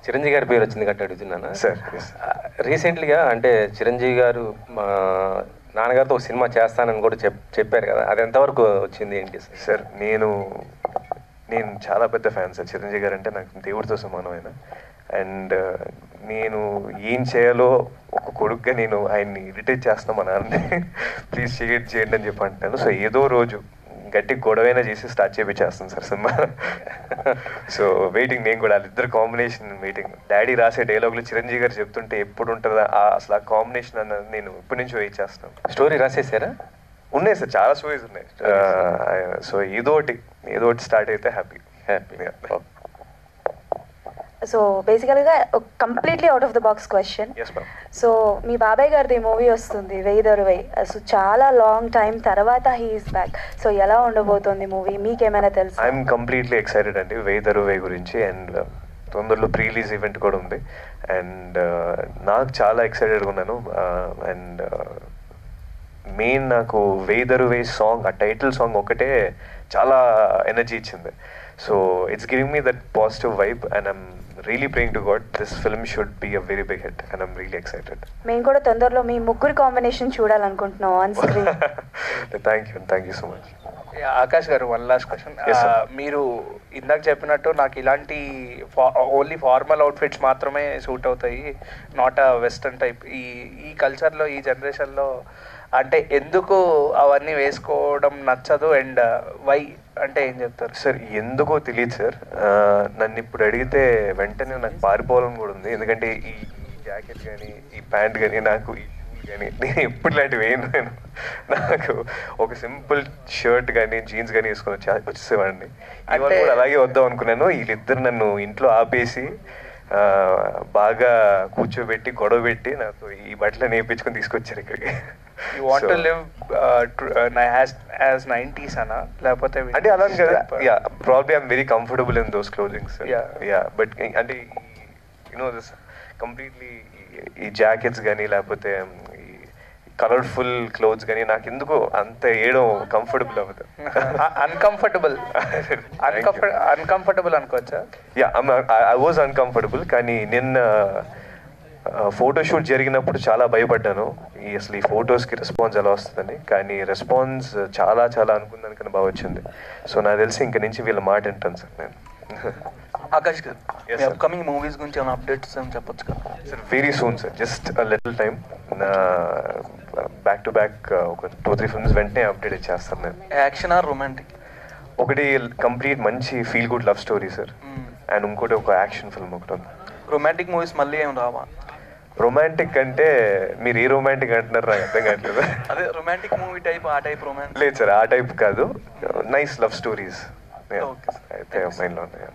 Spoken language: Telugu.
చిరంజీవి గారి పేరు వచ్చింది కాబట్టి అడుగుతున్నాను సార్. రీసెంట్లీగా అంటే చిరంజీవి గారు మా నాన్నగారితో ఒక సినిమా చేస్తానని కూడా చెప్పారు కదా, అది ఎంతవరకు వచ్చింది ఏంటి సార్? నేను చాలా పెద్ద ఫ్యాన్ సార్. చిరంజీవి గారు అంటే నాకు దేవుడితో సమానమైన. అండ్ నేను ఏం చేయాలో ఒక కొడుకుగా నేను ఆయన్ని ఇరిటేట్ చేస్తాను మా నాన్నని. ప్లీజ్ చేయండి అని చెప్పి అంటున్నాను. సో ఏదో రోజు గట్టి గొడవైనా చేసి స్టార్ట్ చేస్తాను సార్ సినిమా. సో వెయిటింగ్, నేను కూడా వాళ్ళిద్దరు కాంబినేషన్ వెయిటింగ్. డాడీ రాసే డైలాగులు చిరంజీవి గారు చెప్తుంటే ఎప్పుడు ఉంటుందా అసలు ఆ కాంబినేషన్ అన్నది నేను ఇప్పటి నుంచి వెయిట్ చేస్తున్నాను. స్టోరీ రాసేసారా? ఉన్నాయి సార్, చాలా స్టోరీస్ ఉన్నాయి. సో ఏదో ఒకటి స్టార్ట్ అయితే హ్యాపీ. సో బేసికల్గా completely out of the box question. Yes ma'am. So మీ బాబాయ్ గారిది మూవీ వస్తుంది వెయ్యి దొరవై. సో చాలా లాంగ్ టైం తర్వాత హీఈస్ బ్యాక్. సో ఎలా ఉండబోతుంది మూవీ, మీకేమైనా తెలుసు? ఐఎమ్ కంప్లీట్లీ ఎక్సైటెడ్ అండి వెయ్యి దొరవై గురించి. అండ్ తొందరలో ప్రీ రిలీజ్ ఈవెంట్ కూడా ఉంది. అండ్ నాకు చాలా ఎక్సైటెడ్గా ఉన్నాను. అండ్ మెయిన్ నాకు వెయ్యి దొరవై సాంగ్, ఆ టైటిల్ సాంగ్ ఒకటే చాలా ఎనర్జీ ఇచ్చింది. So it's giving me that positive vibe and I'm really praying to God this film should be a very big hit and I'm really excited. మేము కూడా తొందరలో మీ ముగ్గురు కాంబినేషన్ చూడాలనుకుంటున్నాం on screen. Thank you so much. Akash garu, one last question. మీరు ఇందాక చెప్పినట్టు నాకు ఇలాంటి ఓన్లీ ఫార్మల్ అవుట్ఫిట్స్ మాత్రమే సూట్ అవుతాయి, నాట్ అ వెస్టర్న్ టైప్. ఈ కల్చర్లో, ఈ జనరేషన్లో అంటే ఎందుకు అవన్నీ వేసుకోవడం నచ్చదు అండ్ వై అంటే ఏం చెప్తారు సార్? ఎందుకో తెలియదు సార్. నన్ను ఇప్పుడు అడిగితే వెంటనే నాకు పారిపోవాలని కూడా ఉంది. ఎందుకంటే ఈ జాకెట్ కానీ, ఈ ప్యాంట్ కానీ, నాకు ఈ షూలు కానీ, నేను ఎప్పుడు ఇలాంటివి వేయను. నాకు ఒక సింపుల్ షర్ట్ కానీ, జీన్స్ కానీ వేసుకొని వచ్చేసేవాడిని. ఇవాళ కూడా అలాగే వద్దాం అనుకున్నాను. వీళ్ళిద్దరు నన్ను ఇంట్లో ఆపేసి బాగా కూర్చోబెట్టి గొడవ పెట్టి నాకు ఈ బట్టలు నేర్పించుకొని తీసుకొచ్చారు ఇక్కడికి. You want to live as 90s అనా, లేకపోతే అంటే అలా కదా? Yeah, probably I'm very comfortable in those clothings. Yeah, but అంటే యూనో దిస్ కంప్లీట్లీ ఈ జాకెట్స్ కానీ, లేకపోతే కలర్ఫుల్ క్లోత్స్ కానీ నాకు ఎందుకో అంత వేయడం కంఫర్టబుల్ అవ్వదు. అన్కంఫర్టబుల్ అనుకోవచ్చా? Yeah, I was uncomfortable. కానీ నిన్న ఫోటోషూట్ జరిగినప్పుడు చాలా భయపడ్డాను అసలు ఈ ఫొటోస్కి రెస్పాన్స్ ఎలా వస్తుందని. కానీ రెస్పాన్స్ చాలా అనుకున్న దానికన్నా బాగా వచ్చింది. సో నాకు తెలిసి ఇంక నుంచి వీళ్ళ మాట వింటాను సార్ నేను. ఆకాష్ గారు, అప్కమింగ్ మూవీస్ గురించి ఏమైనా అప్డేట్స్ ఏమైనా చెప్పొచ్చు కదా sir? Very soon sir, just a little time. Back to back ఒక 2-3 ఫిల్మ్స్ వెంటనే అప్డేట్ ఇచ్చేస్తాను నేను. Action or romantic? ఒకటి కంప్లీట్ మంచి feel good love story sir, and ఇంకోటి ఒక యాక్షన్ ఫిల్మ్ ఒకటి ఉంది. రొమాంటిక్ మూవీస్ మళ్ళీ ఏం రావా? రొమాంటిక్ అంటే మీరు ఏ రొమాంటిక్ అంటున్నారు నాకు అర్థం కావట్లేదు. అదే రొమాంటిక్ మూవీ టైప్, ఆ టైప్ రొమాంటిక్? లేదు సార్, ఆ టైప్ కాదు. నైస్ లవ్ స్టోరీస్ అయితే మైండ్లో ఉన్నాయి.